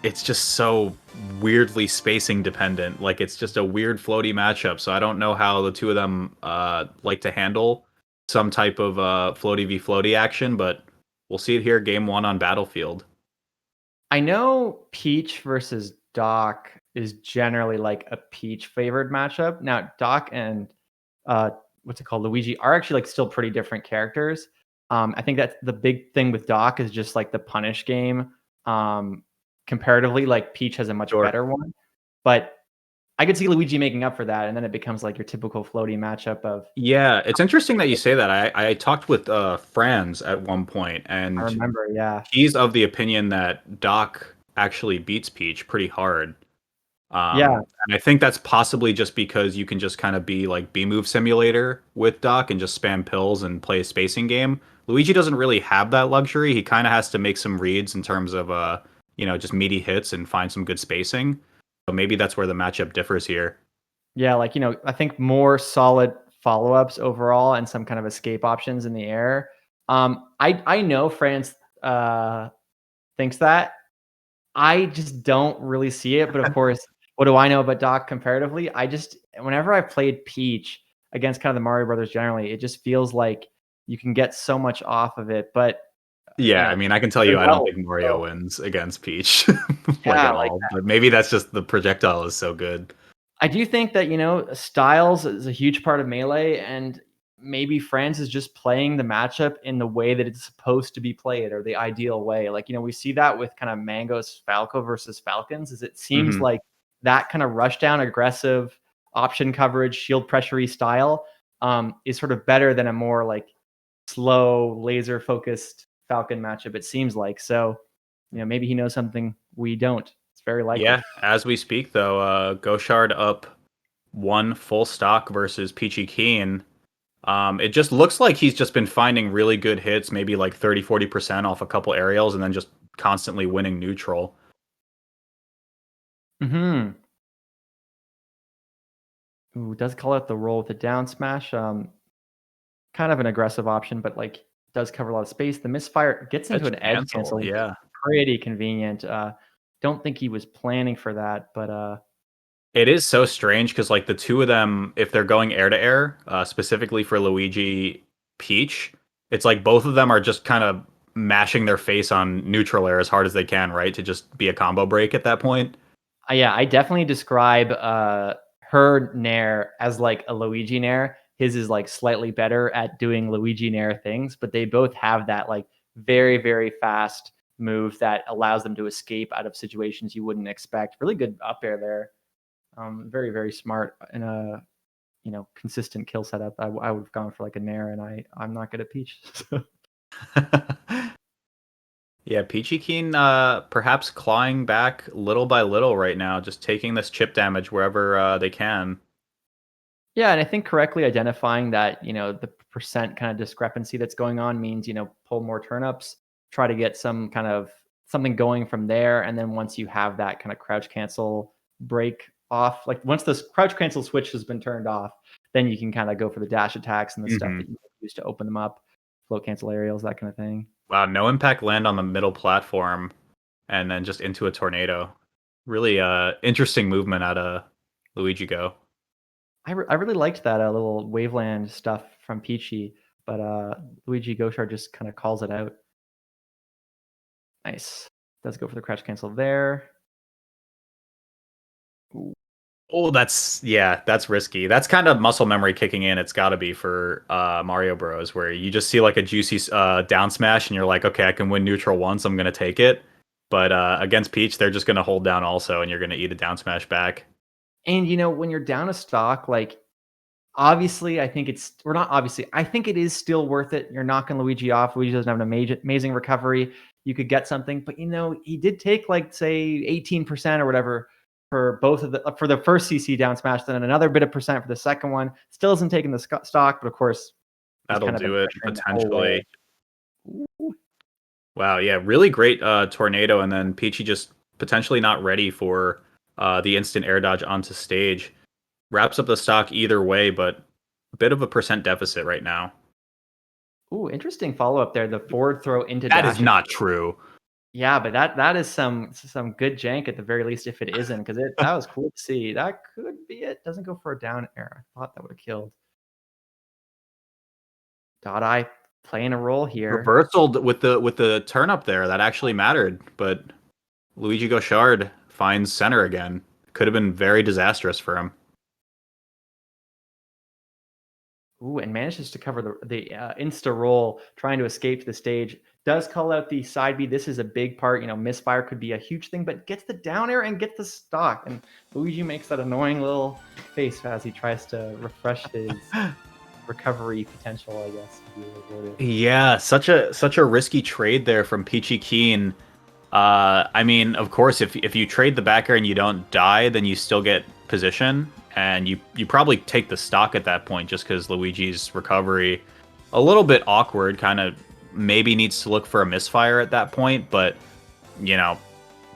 it's just so weirdly spacing dependent. Like it's just a weird floaty matchup. So I don't know how the two of them like to handle some type of floaty v floaty action, but we'll see it here game 1 on Battlefield. I know Peach versus Doc is generally like a Peach favored matchup. Now Doc and what's it called, Luigi are actually like still pretty different characters. I think that's the big thing with Doc is just like the punish game. Comparatively, like Peach has a much better one, but I could see Luigi making up for that, and then it becomes like your typical floaty matchup of. Yeah, it's interesting that you say that. I talked with Franz at one point, and I remember, yeah. he's of the opinion that Doc actually beats Peach pretty hard. Yeah. And I think that's possibly just because you can just kind of be like B-move simulator with Doc and just spam pills and play a spacing game. Luigi doesn't really have that luxury. He kind of has to make some reads in terms of just meaty hits and find some good spacing. So maybe that's where the matchup differs here. Yeah, like, I think more solid follow-ups overall and some kind of escape options in the air. I know France thinks that. I just don't really see it, but of course, what do I know about Doc comparatively? Whenever I've played Peach against kind of the Mario Brothers generally, it just feels like you can get so much off of it. But yeah, I mean, I can tell you, I don't think Mario wins against Peach like at all. But maybe that's just the projectile is so good. I do think that, styles is a huge part of Melee, and maybe France is just playing the matchup in the way that it's supposed to be played, or the ideal way. Like, we see that with kind of Mango's Falco versus Falcons, is it seems like that kind of rush down, aggressive option coverage, shield pressure-y style is sort of better than a more like slow, laser-focused Falcon matchup, it seems like. So, maybe he knows something we don't. Very likely. Yeah, as we speak, though, GoShard up 1 full stock versus Peachy Keen. It just looks like he's just been finding really good hits, maybe like 30-40% off a couple aerials, and then just constantly winning neutral. Ooh, does call out the roll with the down smash. Kind of an aggressive option, but like does cover a lot of space. The misfire gets into an edge cancel. Yeah. Pretty convenient. Don't think he was planning for that, but it is so strange because like the two of them, if they're going air to air, specifically for Luigi Peach, it's like both of them are just kind of mashing their face on neutral air as hard as they can, right? To just be a combo break at that point. Yeah, I definitely describe her Nair as like a Luigi Nair. His is like slightly better at doing Luigi Nair things, but they both have that like very, very fast move that allows them to escape out of situations you wouldn't expect. Really good up air there. Very, very smart in a consistent kill setup. I would have gone for like a Nair, and I'm not good at Peach. So. Yeah, Peachy Keen perhaps clawing back little by little right now, just taking this chip damage wherever they can. Yeah, and I think correctly identifying that, the percent kind of discrepancy that's going on means, pull more turnips, try to get some kind of something going from there. And then once you have that kind of crouch cancel break off, like once this crouch cancel switch has been turned off, then you can kind of go for the dash attacks and the stuff that you use to open them up, float cancel aerials, that kind of thing. Wow, no impact land on the middle platform and then just into a tornado. Really interesting movement out of LuigiGo. I really liked that little Waveland stuff from Peachy, but LuigigoShard just kind of calls it out. Nice. Does go for the crouch cancel there. Ooh. Oh, that's risky. That's kind of muscle memory kicking in. It's got to be for Mario Bros, where you just see like a juicy down smash, and you're like, okay, I can win neutral once. I'm gonna take it. But against Peach, they're just gonna hold down also, and you're gonna eat a down smash back. And when you're down a stock, like obviously, I think I think it is still worth it. You're knocking Luigi off. Luigi doesn't have an amazing recovery. You could get something, but he did take like say 18% or whatever for both of for the first CC down smash, then another bit of percent for the second one. Still isn't taking the stock, but of course that'll do it potentially. Wow, yeah, really great tornado, and then Peachy just potentially not ready for the instant air dodge onto stage. Wraps up the stock either way, but a bit of a percent deficit right now. Ooh, interesting follow-up there. The forward throw into that dash is not true. Yeah, but that is some good jank at the very least if it isn't, because that was cool to see. That could be it. Doesn't go for a down air. I thought that would have killed. Dot Eye playing a role here. Reversal with the turn up there. That actually mattered, but LuigigoShard finds center again. Could have been very disastrous for him. Ooh, and manages to cover the insta roll, trying to escape to the stage. Does call out the side B. This is a big part. Misfire could be a huge thing, but gets the down air and gets the stock. And Luigi makes that annoying little face as he tries to refresh his recovery potential, I guess. To be rewarded. Yeah, such a risky trade there from Peachy Keen. I mean, of course, if you trade the back air and you don't die, then you still get position, and you probably take the stock at that point just because Luigi's recovery a little bit awkward, kind of maybe needs to look for a misfire at that point, but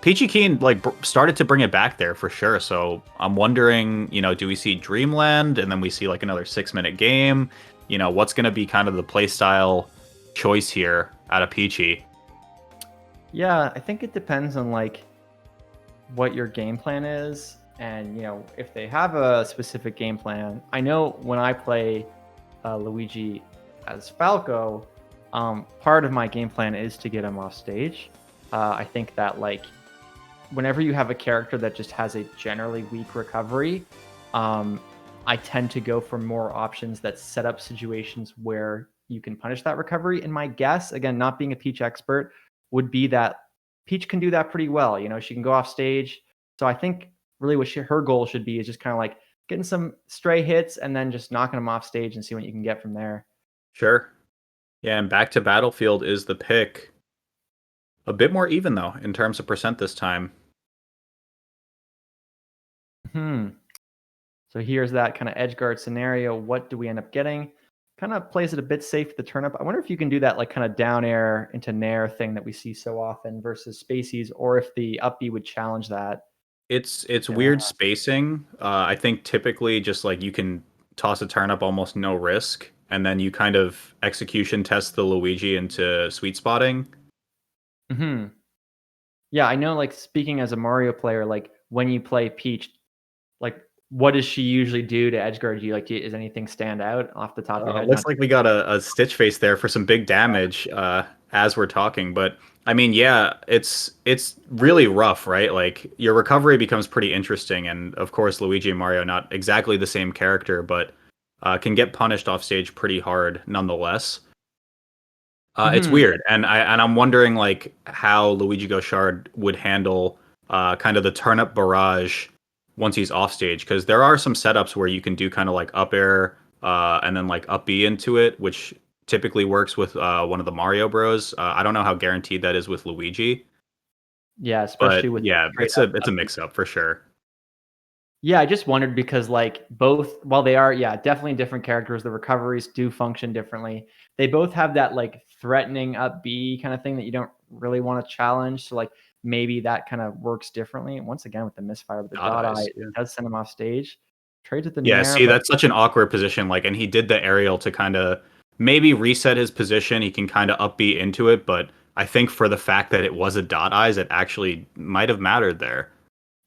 Peachy Keen started to bring it back there for sure. So I'm wondering, do we see Dreamland and then we see like another 6-minute game? What's going to be kind of the playstyle choice here out of Peachy? Yeah, I think it depends on what your game plan is, and if they have a specific game plan. I know when I play Luigi as Falco, part of my game plan is to get him off stage. I think that whenever you have a character that just has a generally weak recovery, I tend to go for more options that set up situations where you can punish that recovery. And my guess, again, not being a Peach expert, would be that Peach can do that pretty well. She can go off stage. So I think really what her goal should be is just kind of getting some stray hits and then just knocking them off stage and see what you can get from there. Sure. Yeah, and Back to Battlefield is the pick. A bit more even, though, in terms of percent this time. So here's that kind of edge guard scenario. What do we end up getting? Kind of plays it a bit safe to turn up. I wonder if you can do that kind of down air into nair thing that we see so often versus spacies, or if the up B would challenge that. It's weird spacing. I think typically just you can toss a turnip almost no risk, and then you kind of execution test the Luigi into sweet spotting. Yeah, I know. Speaking as a Mario player, when you play Peach, what does she usually do to edgeguard you? Does anything stand out off the top of your head? Looks like we got a Stitch Face there for some big damage as we're talking. But I mean, yeah, it's really rough, right? Your recovery becomes pretty interesting, and of course, Luigi and Mario not exactly the same character, but can get punished off stage pretty hard nonetheless. It's weird, and I'm wondering how LuigigoShard would handle kind of the turnip barrage once he's off stage, because there are some setups where you can do kind of up air and then up B into it, which typically works with one of the Mario Bros. I don't know how guaranteed that is with Luigi. Yeah, especially with it's a mix up for sure. Yeah, I just wondered because both, while they are definitely different characters, the recoveries do function differently. They both have that threatening up B kind of thing that you don't really want to challenge. So maybe that kind of works differently. And once again with the misfire, with the dot eye, it does send him off stage. Trades with the nair, see, but that's such an awkward position. And he did the aerial to kind of maybe reset his position. He can kind of up B into it, but I think for the fact that it was a dot eyes, it actually might have mattered there.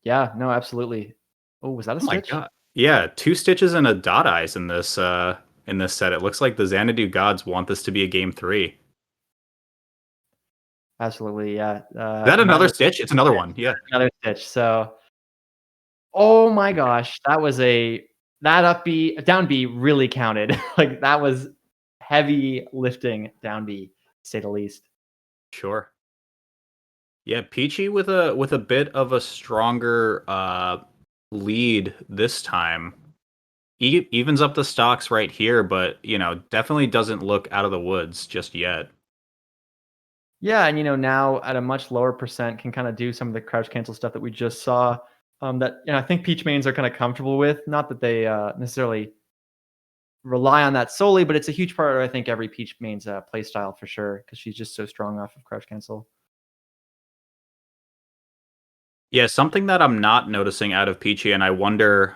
Yeah, no, absolutely. Oh, was that a stitch? My God. Yeah, 2 stitches and a dot eyes in this set. It looks like the Xanadu gods want this to be a game 3. Absolutely, yeah. Is that another stitch? It's another one. Yeah, another stitch. So, oh my gosh, that up B, down B really counted. That was heavy lifting down B, to say the least. sure. Yeah, Peachy with a bit of a stronger lead this time. He evens up the stocks right here, but definitely doesn't look out of the woods just yet. Yeah, and now at a much lower percent can kind of do some of the crouch cancel stuff that we just saw. That I think Peach mains are kind of comfortable with. Not that they necessarily rely on that solely, but it's a huge part of I think every Peach main's play style for sure, because she's just so strong off of crouch cancel. Yeah, something that I'm not noticing out of Peachy, and I wonder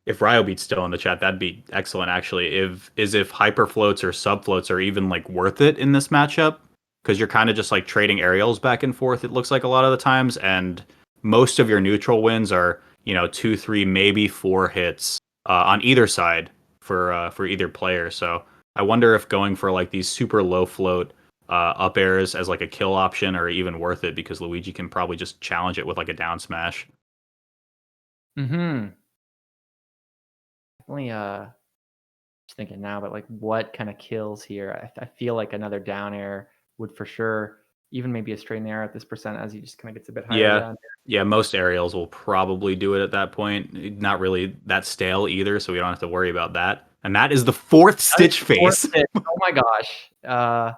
if Ryobeat's still in the chat, that'd be excellent actually. If hyper floats or sub floats are even worth it in this matchup, because you're kind of just like trading aerials back and forth. It looks like a lot of the times, and most of your neutral wins are 2, 3, maybe 4 hits on either side for either player. So I wonder if going for like these super low float up airs as like a kill option are even worth it because Luigi can probably just challenge it with like a down smash. Mm-hmm. Definitely just thinking now, but like what kind of kills here? I feel like another down air would for sure, even maybe a straight air at this percent as he just kind of gets a bit higher Yeah. down. Yeah, most aerials will probably do it at that point. Not really that stale either, so we don't have to worry about that. And that is the fourth That is Stitch the fourth face. hit. Oh my gosh.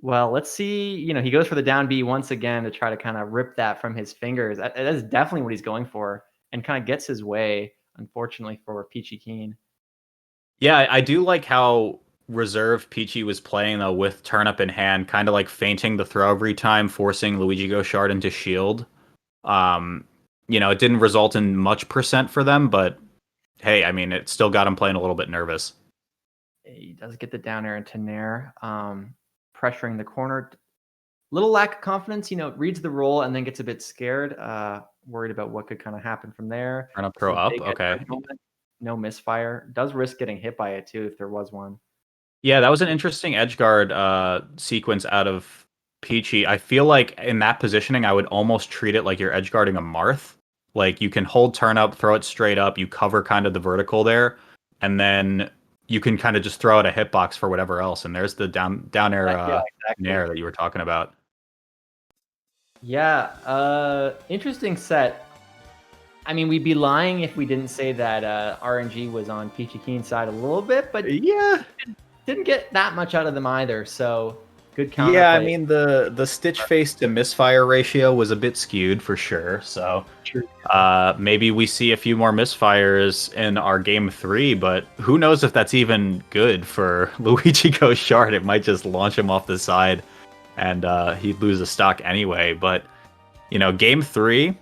Well, let's see. He goes for the down B once again to try to kind of rip that from his fingers. That is definitely what he's going for, and kind of gets his way. Unfortunately for Peachy Keen. Yeah, I do like how reserved Peachy was playing though with turnip in hand, kind of like feinting the throw every time, forcing LuigigoShard into shield. Um, it didn't result in much percent for them, but hey, I mean, it still got him playing a little bit nervous. He does get the down air into Nair, pressuring the corner. Little lack of confidence, reads the roll and then gets a bit scared, worried about what could kind of happen from there. Turn up, This is throw a up. big edge Okay. guard moment. No misfire. Does risk getting hit by it too if there was one. Yeah, that was an interesting edgeguard sequence out of Peachy. I feel like in that positioning, I would almost treat it like you're edgeguarding a Marth. Like you can hold turn up, throw it straight up, you cover kind of the vertical there, and then you can kind of just throw out a hitbox for whatever else. And there's the down air Yeah, exactly. nair that you were talking about. Yeah, interesting set. I mean, we'd be lying if we didn't say that RNG was on Peachy Keen's side a little bit, but Yeah. didn't get that much out of them either. So good Yeah, I counterplay. mean the stitch face to misfire ratio was a bit skewed for sure. So True. maybe we see a few more misfires in our game 3, but who knows if that's even good for LuigigoShard. It might just launch him off the side and he'd lose a stock anyway. But game 3,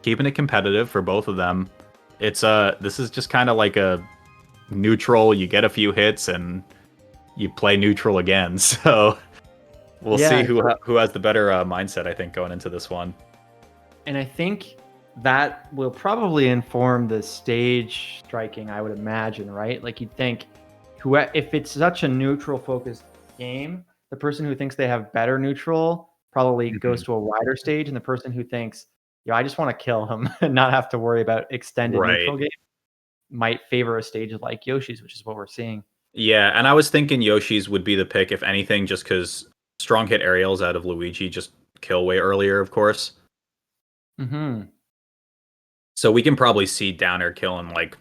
keeping it competitive for both of them. This is just kind of like a neutral. You get a few hits and you play neutral again. So we'll see Yeah, who has the better mindset, I think, going into this one. and I think that will probably inform the stage striking, I would imagine, right? Like you'd think if it's such a neutral focused game, the person who thinks they have better neutral probably goes to a wider stage, and the person who thinks, I just want to kill him and not have to worry about extended Right. neutral game might favor a stage like Yoshi's, which is what we're seeing. Yeah, and I was thinking Yoshi's would be the pick, if anything, just because strong hit aerials out of Luigi just kill way earlier, of course. Mm-hmm. So we can probably see down air killing like,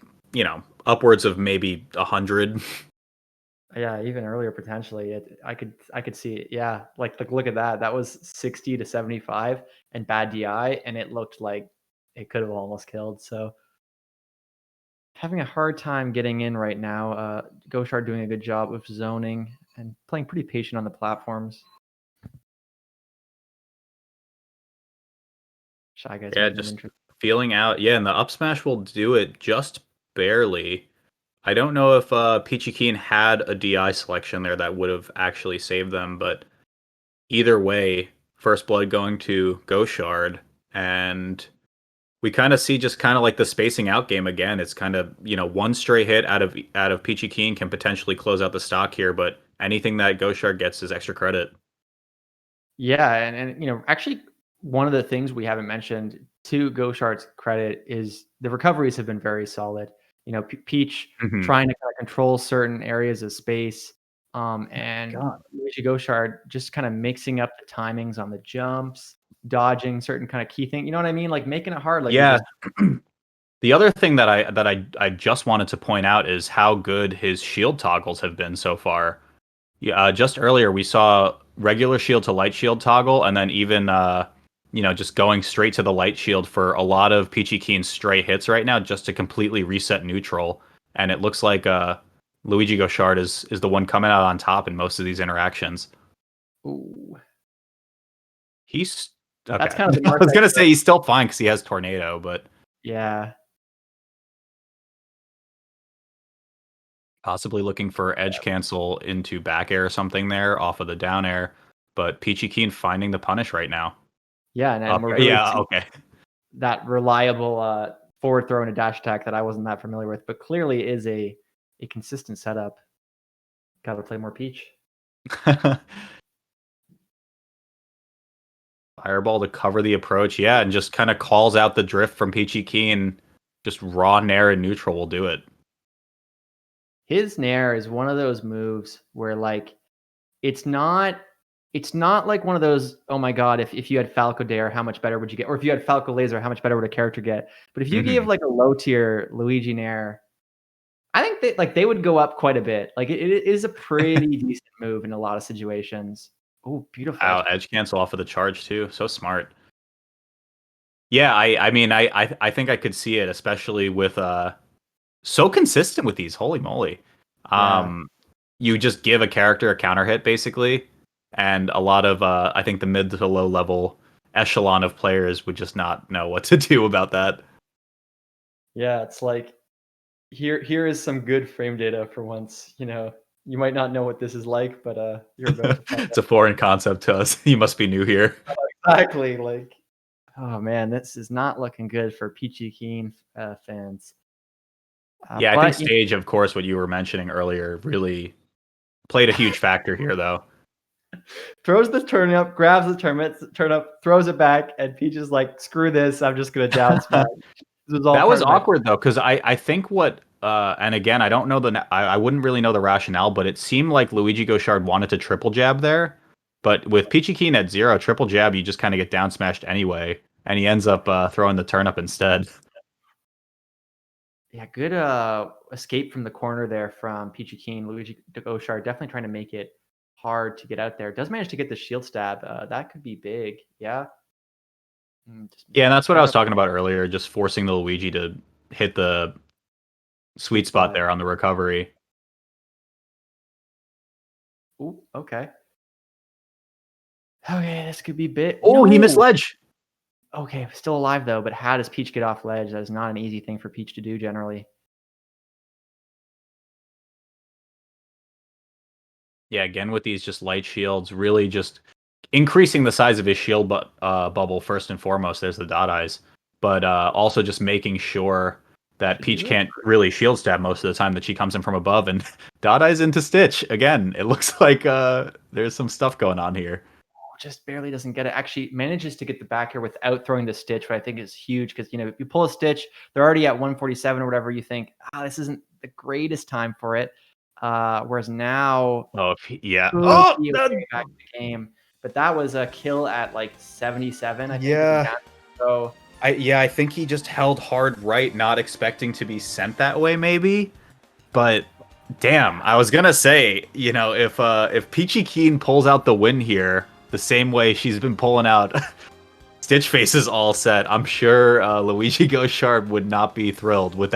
upwards of maybe 100. Yeah, even earlier potentially. I could see it. Yeah, like look at that. That was 60 to 75 and bad DI, and it looked like it could have almost killed. So having a hard time getting in right now. GoShard doing a good job of zoning and playing pretty patient on the platforms. Shy Guy's Yeah, making it just interesting. feeling out. Yeah, and the up smash will do it just barely. I don't know if Peachy Keen had a DI selection there that would have actually saved them, but either way, first blood going to GoShard, and we kind of see just kind of like the spacing out game again. It's kind of one stray hit out of Peachy Keen can potentially close out the stock here, but anything that GoShard gets is extra credit. Yeah, and actually one of the things we haven't mentioned to GoShard's credit is the recoveries have been very solid. Peach Mhm. trying to kind of control certain areas of space, and God. Luigi GoShard just kind of mixing up the timings on the jumps, dodging certain kind of key thing. You know what I mean? Like making it hard. Like you're Yeah. just The other thing that I just wanted to point out is how good his shield toggles have been so far. Yeah, just earlier we saw regular shield to light shield toggle, and then even just going straight to the light shield for a lot of Peachy Keen's stray hits right now, just to completely reset neutral. And it looks like LuigigoShard is the one coming out on top in most of these interactions. ooh, He's that's okay. kind of the I mark was that gonna say he's still fine because he has tornado, but yeah. possibly looking for edge cancel into back air or something there off of the down air. but Peachy Keen finding the punish right now. Yeah, and we're really Yeah, okay. that reliable forward throw and a dash attack that I wasn't that familiar with, but clearly is a consistent setup. Got to play more Peach. Fireball to cover the approach, yeah, and just kind of calls out the drift from Peachy Keen. Just raw nair and neutral will do it. His nair is one of those moves where like it's not like one of those, oh my god, if you had Falco Dare, how much better would you get? Or if you had Falco Laser, how much better would a character get? But if you gave like a low tier Luigi nair, I think they would go up quite a bit. Like it is a pretty decent move in a lot of situations. Oh, beautiful. Edge cancel off of the charge too. So smart. Yeah, I mean I think I could see it, especially with so consistent with these. Holy moly. You just give a character a counter hit basically, and a lot of I think the mid to low level echelon of players would just not know what to do about that. Yeah, it's like here is some good frame data for once. You know, you might not know what this is like, but you're about to find It's a foreign concept to us. You must be new here. exactly. Like, oh man, this is not looking good for Peachy Keen fans. Yeah, I think stage, of course, what you were mentioning earlier, really played a huge factor here, though. Throws the turnip, grabs the turnip, throws it back, and Peach is like, "Screw this! I'm just gonna down smash." That was awkward though, because I think what and again I don't know I wouldn't really know the rationale, but it seemed like LuigigoShard wanted to triple jab there, but with Peachy Keen at 0, triple jab you just kind of get down smashed anyway, and he ends up throwing the turnip instead. Yeah, good escape from the corner there from Peachy Keen. LuigigoShard definitely trying to make it hard to get out there. Does manage to get the shield stab. That could be big. Yeah. Yeah, and that's what I was talking about earlier, just forcing the Luigi to hit the sweet spot there on the recovery. Ooh, okay. Okay, this could be big. Oh, he missed ledge. Okay, still alive though, but how does Peach get off ledge? That is not an easy thing for Peach to do generally. Yeah, again with these just light shields, really just increasing the size of his shield bubble first and foremost. There's the dot eyes, but also just making sure that Peach can't really shield stab most of the time that she comes in from above, and dot eyes into Stitch again. It looks like there's some stuff going on here. Just barely doesn't get it. Actually manages to get the back here without throwing the Stitch, which I think is huge because, you know, if you pull a Stitch, they're already at 147 or whatever. You think, this isn't the greatest time for it. Whereas now, yeah, back to the game. But that was a kill at like 77. I think. Yeah. So I think he just held hard right, not expecting to be sent that way, maybe. But damn, I was gonna say, you know, if Peachy Keen pulls out the win here the same way she's been pulling out Stitch Faces all set, I'm sure LuigigoShard would not be thrilled with that.